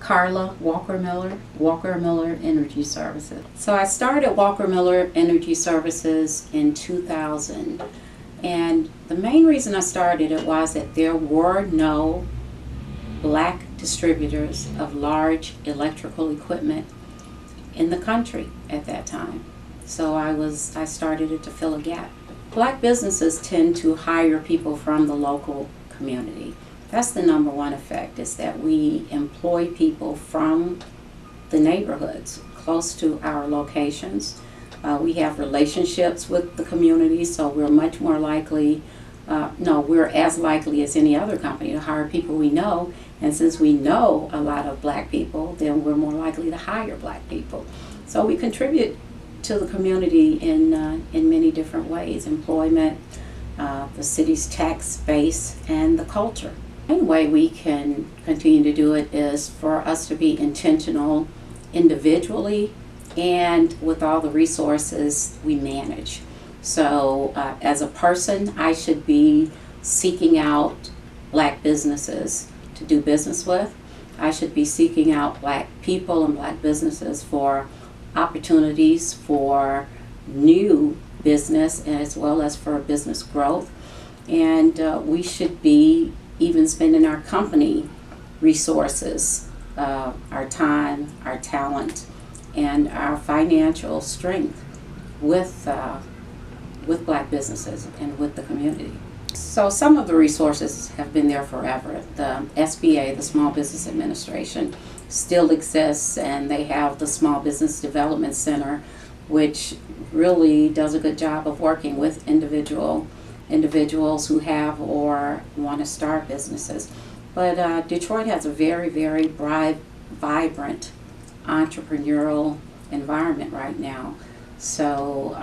Carla Walker Miller Energy Services. So I started Walker Miller Energy Services in 2000, and the main reason I started it was that there were no black distributors of large electrical equipment in the country at that time. So I started it to fill a gap. Black businesses tend to hire people from the local community. That's the number one effect, is that we employ people from the neighborhoods close to our locations. We have relationships with the community, so we're much more likely, we're as likely as any other company to hire people we know. And since we know a lot of black people, then we're more likely to hire black people. So we contribute to the community in many different ways: employment, the city's tax base, and the culture. One way we can continue to do it is for us to be intentional individually and with all the resources we manage. So as a person, I should be seeking out black businesses to do business with. I should be seeking out black people and black businesses for opportunities for new business as well as for business growth. And we should be even spending our company resources, our time, our talent, and our financial strength with black businesses and with the community. So some of the resources have been there forever. The SBA, the Small Business Administration, still exists, and they have the Small Business Development Center, which really does a good job of working with individuals who have or want to start businesses. But Detroit has a very, very vibrant entrepreneurial environment right now. So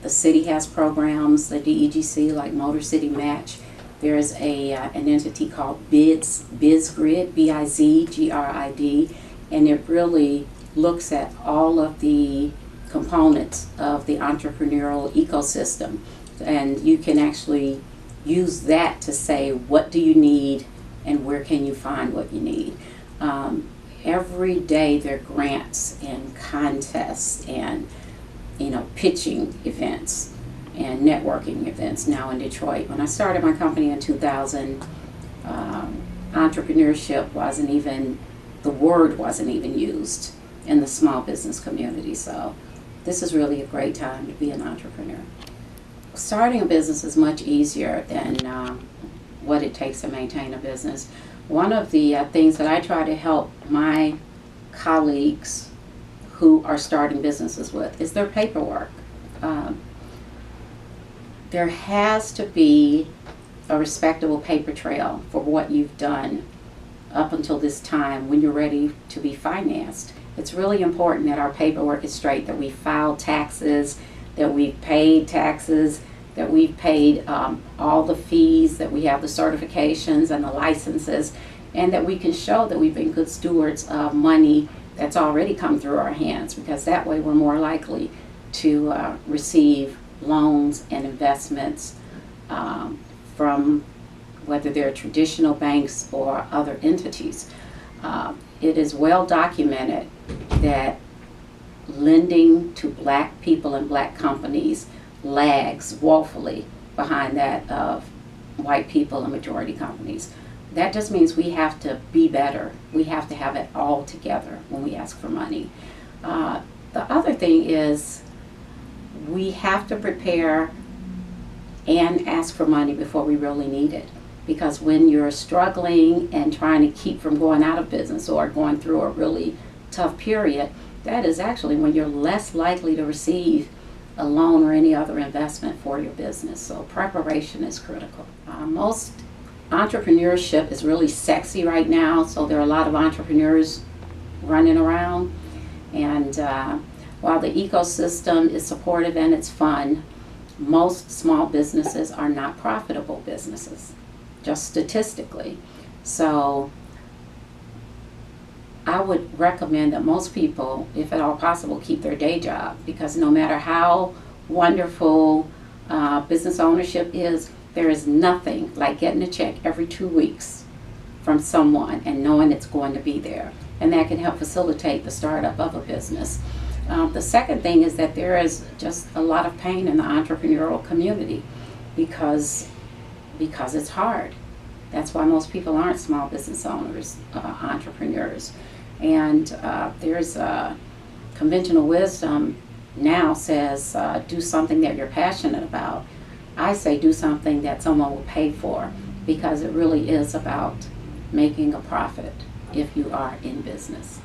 the city has programs, the DEGC, like Motor City Match. There's an entity called BizGrid, BIZGRID, and it really looks at all of the components of the entrepreneurial ecosystem. And you can actually use that to say, what do you need and where can you find what you need? Every day there are grants and contests and pitching events and networking events now in Detroit. When I started my company in 2000, entrepreneurship the word wasn't even used in the small business community. So this is really a great time to be an entrepreneur. Starting a business is much easier than what it takes to maintain a business. One of the things that I try to help my colleagues who are starting businesses with is their paperwork. There has to be a respectable paper trail for what you've done up until this time when you're ready to be financed. It's really important that our paperwork is straight, that we file taxes, that we've paid taxes, that we've paid all the fees, that we have the certifications and the licenses, and that we can show that we've been good stewards of money that's already come through our hands, because that way we're more likely to receive loans and investments from whether they're traditional banks or other entities. It is well documented that lending to black people and black companies lags woefully behind that of white people and majority companies. That just means we have to be better. We have to have it all together when we ask for money. The other thing is we have to prepare and ask for money before we really need it. Because when you're struggling and trying to keep from going out of business or going through a really tough period, that is actually when you're less likely to receive a loan or any other investment for your business. So preparation is critical. Most entrepreneurship is really sexy right now, so there are a lot of entrepreneurs running around. And while the ecosystem is supportive and it's fun, most small businesses are not profitable businesses, just statistically. So I would recommend that most people, if at all possible, keep their day job, because no matter how wonderful business ownership is, there is nothing like getting a check every 2 weeks from someone and knowing it's going to be there. And that can help facilitate the startup of a business. The second thing is that there is just a lot of pain in the entrepreneurial community because it's hard. That's why most people aren't small business owners, entrepreneurs. And there's conventional wisdom now says do something that you're passionate about. I say do something that someone will pay for, because it really is about making a profit if you are in business.